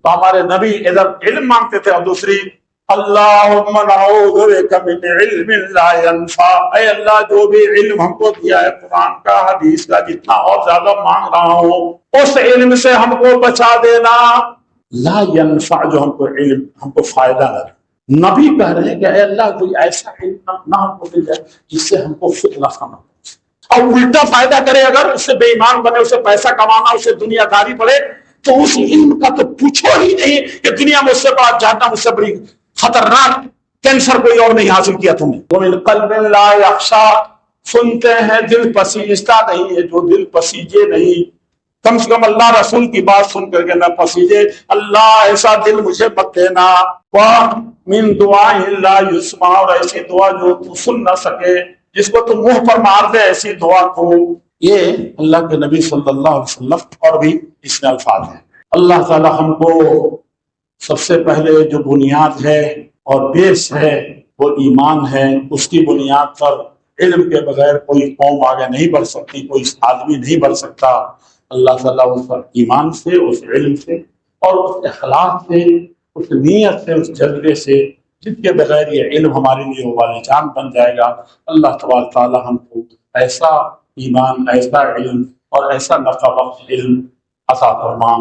تو ہمارے نبی ادھر علم مانگتے تھے اور دوسری اللہم نعوذ بک من علم لا ينفع، اے اللہ جو بھی علم ہم کو دیا ہے قرآن کا حدیث کا جتنا اور زیادہ مانگ رہا ہوں اس علم سے ہم کو بچا دینا، لا ينفع جو ہم کو علم ہم کو فائدہ نہ دے۔ نبی کہہ رہے ہیں کہ اے اللہ کوئی ایسا علم نہ ہم کو مل جائے جس سے ہم کو خود نفع نہ ہو، اور الٹا فائدہ کرے، اگر اس سے بے ایمان بنے، اسے پیسہ کمانا، اسے دنیا داری پڑے تو اس علم کا تو پوچھو ہی نہیں کہ دنیا میں اس سے بڑا جہنم، اس سے بڑی خطرناک کینسر کوئی اور نہیں حاصل کیا تم نے۔ وَمِن قَلْبٍ لَا يَخْشَىٰ، سنتے ہیں دل پسیجتا نہیں ہے، جو دل پسیجے نہیں، کم سے کم اللہ رسول کی بات سن کر کے نہ پسیجے، اللہ ایسا دل مجھے مت دینا۔ وَمِن دُعَاءٍ لَا يُسْمَعُ، اور ایسی دعا جو تو سن نہ سکے، جس کو تو منہ پر مار دے ایسی دعا کو۔ یہ اللہ کے نبی صلی اللہ علیہ وسلم اور بھی اس میں الفاظ ہیں۔ اللہ تعالی ہم کو سب سے پہلے جو بنیاد ہے اور بیس ہے وہ ایمان ہے، اس کی بنیاد پر علم کے بغیر کوئی قوم آگے نہیں بڑھ سکتی، کوئی آدمی نہیں بڑھ سکتا۔ اللہ تعالیٰ اس پر ایمان سے، اس علم سے اور اس اخلاق سے، اس نیت سے، اس جذبے سے جن کے بغیر یہ علم ہمارے لیے وبال جان بن جائے گا، اللہ تبارک تعالیٰ ہم کو ایسا ایمان، ایسا علم اور ایسا نفع بخش علم عطا فرما۔